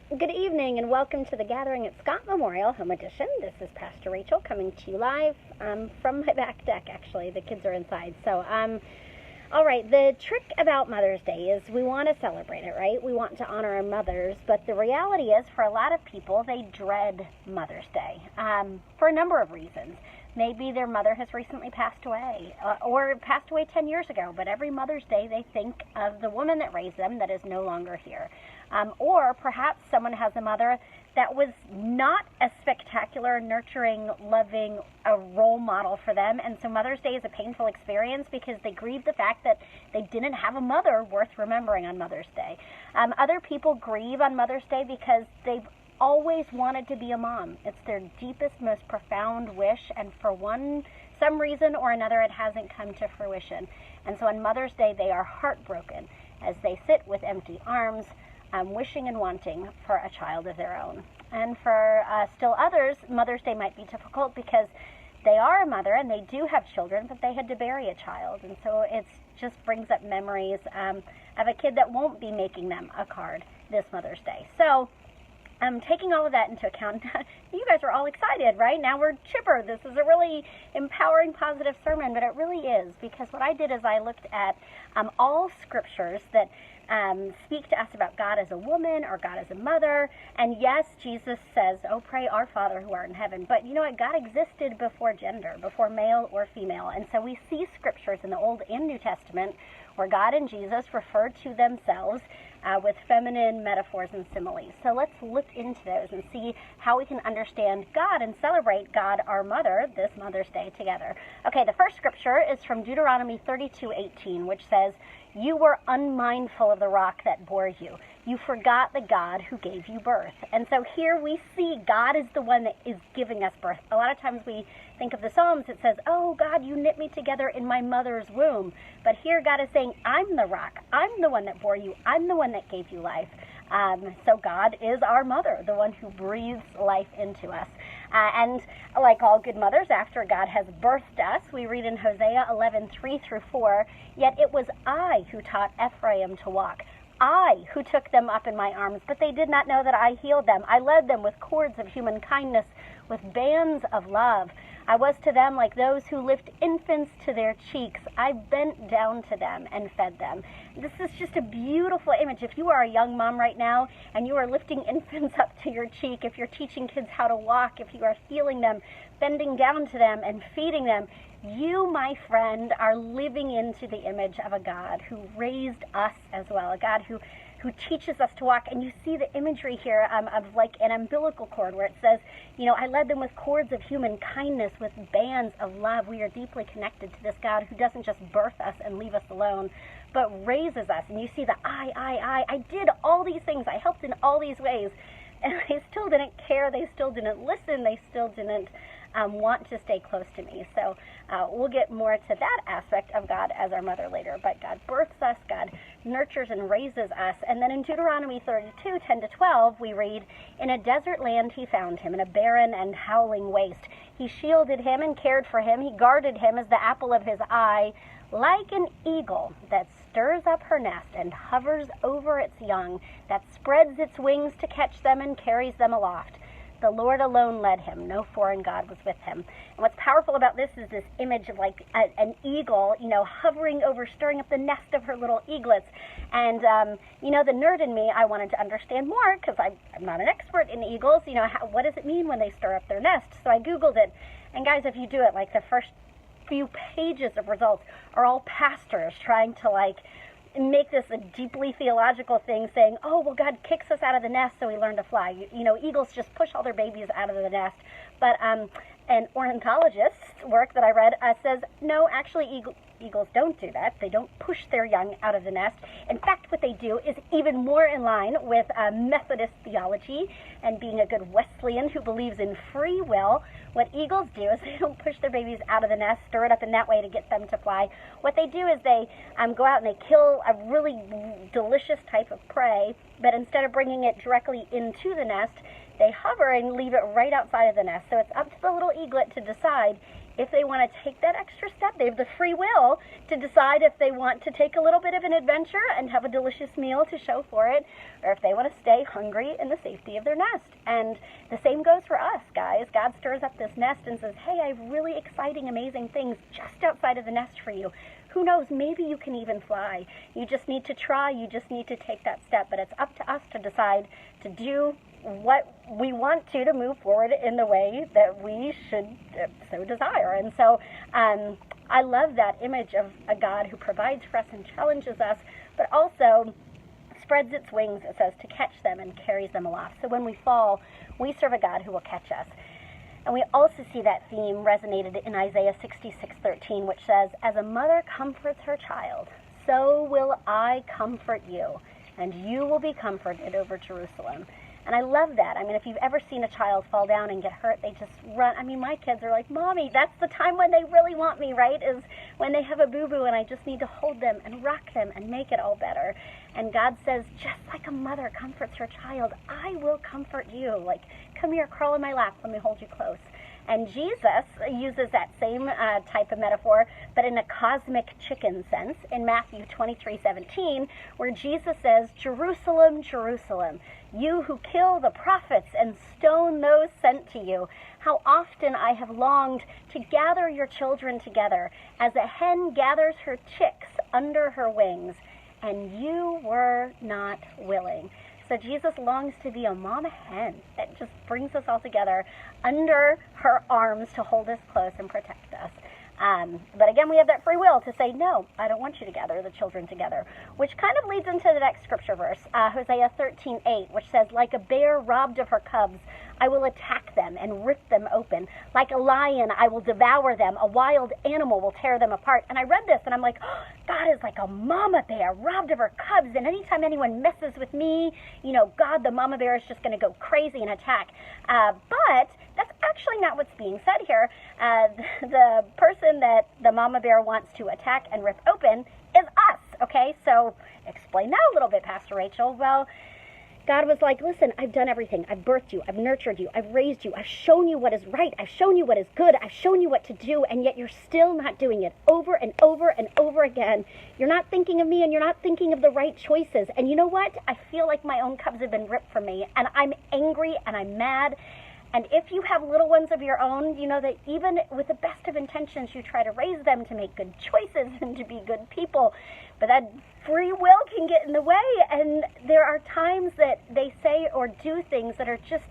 Good evening and welcome to the gathering at Scott Memorial Home Edition. This is Pastor Rachel coming to you live from my back deck, actually. The kids are inside. All right, the trick about Mother's Day is we want to celebrate it, right? We want to honor our mothers, but the reality is for a lot of people, they dread Mother's Day for a number of reasons. Maybe their mother has recently passed away or passed away 10 years ago, but every Mother's Day they think of the woman that raised them that is no longer here. Or perhaps someone has a mother that was not a spectacular, nurturing, loving, a role model for them. And so Mother's Day is a painful experience because they grieve the fact that they didn't have a mother worth remembering on Mother's Day. Other people grieve on Mother's Day because they've always wanted to be a mom. It's their deepest, most profound wish, and for some reason or another, it hasn't come to fruition. And so on Mother's Day, they are heartbroken as they sit with empty arms, wishing and wanting for a child of their own. And for still others, Mother's Day might be difficult because they are a mother and they do have children, but they had to bury a child. And so it just brings up memories of a kid that won't be making them a card this Mother's Day. So taking all of that into account, you guys are all excited, right? Now we're chipper. This is a really empowering, positive sermon, but it really is, because what I did is I looked at all scriptures that speak to us about God as a woman or God as a mother. And yes, Jesus says, "Oh, pray our Father who art in heaven." But you know what? God existed before gender, before male or female. And so we see scriptures in the Old and New Testament where God and Jesus refer to themselves with feminine metaphors and similes. So let's look into those and see how we can understand God and celebrate God, our mother, this Mother's Day together. Okay, the first scripture is from Deuteronomy 32:18, which says, "You were unmindful of the rock that bore you. You forgot the God who gave you birth." And so here we see God is the one that is giving us birth. A lot of times we think of the Psalms, it says, "Oh God, you knit me together in my mother's womb." But here God is saying, "I'm the rock. I'm the one that bore you. I'm the one that gave you life." So God is our mother, the one who breathes life into us. And like all good mothers, after God has birthed us, we read in Hosea 11:3-4, "Yet it was I who taught Ephraim to walk. I who took them up in my arms, but they did not know that I healed them. I led them with cords of human kindness, with bands of love. I was to them like those who lift infants to their cheeks. I bent down to them and fed them." This is just a beautiful image. If you are a young mom right now and you are lifting infants up to your cheek, if you're teaching kids how to walk, if you are feeling them, bending down to them and feeding them, you, my friend, are living into the image of a God who raised us as well, a God who teaches us to walk. And you see the imagery here of like an umbilical cord where it says, you know, "I led them with cords of human kindness, with bands of love." We are deeply connected to this God who doesn't just birth us and leave us alone, but raises us. And you see the I did all these things. I helped in all these ways. And they still didn't care. They still didn't listen. They still didn't want to stay close to me. So we'll get more to that aspect of God as our mother later. But God births us, God nurtures and raises us. And then in Deuteronomy 32:10-12, we read, "In a desert land he found him, in a barren and howling waste. He shielded him and cared for him. He guarded him as the apple of his eye, like an eagle that stirs up her nest and hovers over its young, that spreads its wings to catch them and carries them aloft. The Lord alone led him. No foreign God was with him." And what's powerful about this is this image of like an eagle, you know, hovering over, stirring up the nest of her little eaglets. And, you know, the nerd in me, I wanted to understand more because I'm not an expert in eagles. You know, what does it mean when they stir up their nest? So I Googled it. And guys, if you do it, like the first few pages of results are all pastors trying to like make this a deeply theological thing, saying, "Oh, well, God kicks us out of the nest so we learn to fly." You know, eagles just push all their babies out of the nest. But an ornithologist's work that I read says, no, actually, eagles don't do that. They don't push their young out of the nest. In fact, what they do is even more in line with Methodist theology and being a good Wesleyan who believes in free will. What eagles do is they don't push their babies out of the nest, stir it up in that way to get them to fly. What they do is they go out and they kill a really delicious type of prey, but instead of bringing it directly into the nest, they hover and leave it right outside of the nest. So it's up to the little eaglet to decide if they want to take that extra step. They have the free will to decide if they want to take a little bit of an adventure and have a delicious meal to show for it, or if they want to stay hungry in the safety of their nest. And the same goes for us, guys. God stirs up this nest and says, hey, I have really exciting, amazing things just outside of the nest for you. Who knows, maybe you can even fly. You just need to try, you just need to take that step. But it's up to us to decide to do what we want to move forward in the way that we should so desire. And so I love that image of a God who provides for us and challenges us, but also spreads its wings, it says, to catch them and carries them aloft. So when we fall, we serve a God who will catch us. And we also see that theme resonated in Isaiah 66:13, which says, as a mother comforts her child, so will I comfort you, and you will be comforted over Jerusalem. And I love that. I mean, if you've ever seen a child fall down and get hurt, they just run. I mean, my kids are like, Mommy, that's the time when they really want me, right? Is when they have a boo-boo and I just need to hold them and rock them and make it all better. And God says, just like a mother comforts her child, I will comfort you. Like, come here, crawl in my lap, let me hold you close. And Jesus uses that same type of metaphor, but in a cosmic chicken sense, in Matthew 23:17, where Jesus says, Jerusalem, Jerusalem, you who kill the prophets and stone those sent to you, how often I have longed to gather your children together, as a hen gathers her chicks under her wings, and you were not willing. So Jesus longs to be a mama hen that just brings us all together under her arms to hold us close and protect us. But again, we have that free will to say, no, I don't want you to gather the children together, which kind of leads into the next scripture verse, Hosea 13:8, which says, like a bear robbed of her cubs, I will attack them and rip them open. Like a lion, I will devour them. A wild animal will tear them apart. And I read this, and I'm like, oh, God is like a mama bear robbed of her cubs. And anytime anyone messes with me, God, the mama bear is just going to go crazy and attack. But that's actually not what's being said here. The person that the mama bear wants to attack and rip open is us, okay? So explain that a little bit, Pastor Rachel. Well, God was like, listen, I've done everything. I've birthed you. I've nurtured you. I've raised you. I've shown you what is right. I've shown you what is good. I've shown you what to do, and yet you're still not doing it over and over and over again. You're not thinking of me, and you're not thinking of the right choices. And you know what? I feel like my own cubs have been ripped from me, and I'm angry, and I'm mad. And if you have little ones of your own, you know that even with the best of intentions, you try to raise them to make good choices and to be good people. But that free will can get in the way, and there are times that they say or do things that are just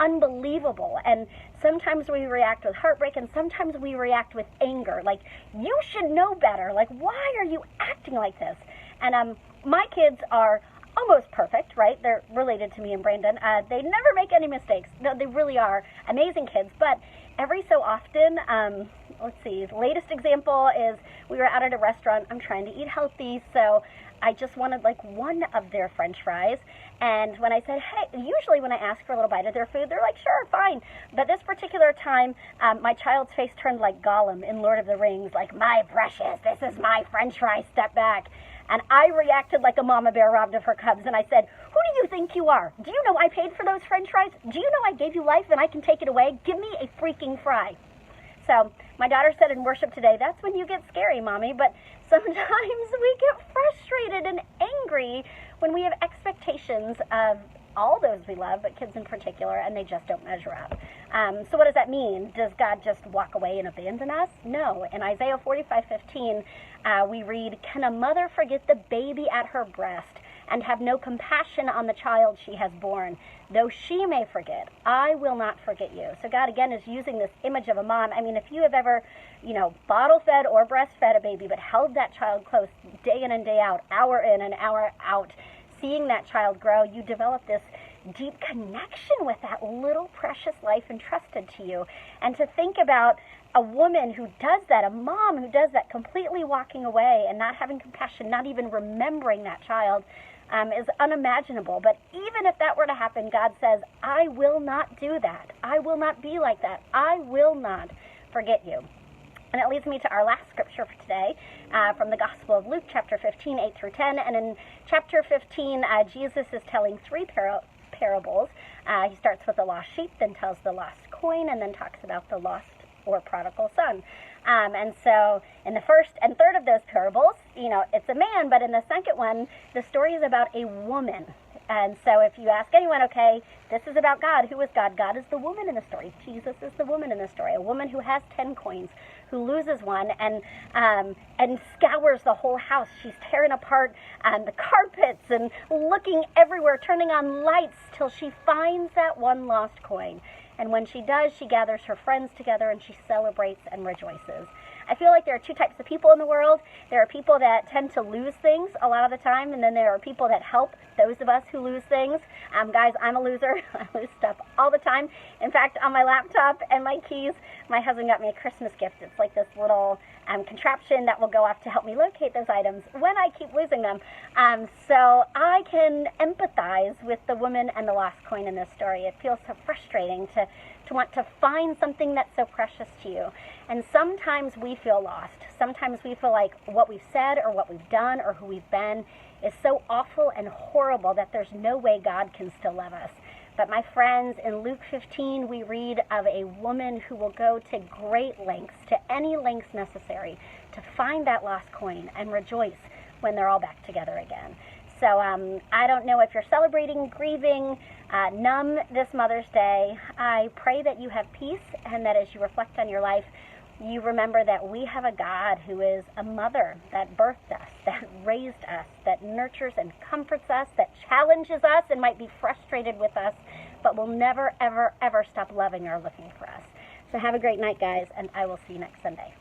unbelievable. And sometimes we react with heartbreak, and sometimes we react with anger. Like, you should know better. Like, why are you acting like this? And my kids are almost perfect, right? They're related to me and Brandon. They never make any mistakes. No, they really are amazing kids. But every so often, let's see, the latest example is we were out at a restaurant. I'm trying to eat healthy, so I just wanted like one of their French fries. And when I said, hey, usually when I ask for a little bite of their food, they're like, sure, fine. But this particular time, my child's face turned like Gollum in Lord of the Rings, like, my precious, this is my French fry, step back. And I reacted like a mama bear robbed of her cubs, and I said, who do you think you are? Do you know I paid for those French fries? Do you know I gave you life and I can take it away? Give me a freaking fry. So my daughter said in worship today, that's when you get scary, Mommy. But sometimes we get frustrated and angry when we have expectations of all those we love, but kids in particular, and they just don't measure up. So what does that mean? Does God just walk away and abandon us? No. In Isaiah 45:15, we read, can a mother forget the baby at her breast and have no compassion on the child she has born? Though she may forget, I will not forget you. So God, again, is using this image of a mom. I mean, if you have ever, bottle-fed or breastfed a baby, but held that child close day in and day out, hour in and hour out, seeing that child grow, you develop this deep connection with that little precious life entrusted to you. And to think about a woman who does that, a mom who does that, completely walking away and not having compassion, not even remembering that child, is unimaginable. But even if that were to happen, God says, I will not do that. I will not be like that. I will not forget you. And it leads me to our last scripture for today, from the Gospel of Luke, chapter 15, 8 through 10. And in chapter 15, Jesus is telling three parables. He starts with the lost sheep, then tells the lost coin, and then talks about the lost or prodigal son. And so in the first and third of those parables, it's a man, but in the second one, the story is about a woman. And so if you ask anyone, okay, this is about God. Who is God? God is the woman in the story. Jesus is the woman in the story. A woman who has 10 coins, who loses one and scours the whole house. She's tearing apart the carpets and looking everywhere, turning on lights till she finds that one lost coin. And when she does, she gathers her friends together and she celebrates and rejoices. I feel like there are two types of people in the world. There are people that tend to lose things a lot of the time, and then there are people that help those of us who lose things. Guys, I'm a loser. I lose stuff all the time. In fact, on my laptop and my keys, my husband got me a Christmas gift. It's like this little contraption that will go off to help me locate those items when I keep losing them. So I can empathize with the woman and the lost coin in this story. It feels so frustrating to want to find something that's so precious to you. And sometimes we feel lost. Sometimes we feel like what we've said or what we've done or who we've been is so awful and horrible that there's no way God can still love us. But my friends, in Luke 15, we read of a woman who will go to great lengths, to any lengths necessary, to find that lost coin and rejoice when they're all back together again. So I don't know if you're celebrating, grieving, numb this Mother's Day. I pray that you have peace and that as you reflect on your life, you remember that we have a God who is a mother that birthed us, that raised us, that nurtures and comforts us, that challenges us and might be frustrated with us, but will never, ever, ever stop loving or looking for us. So have a great night, guys, and I will see you next Sunday.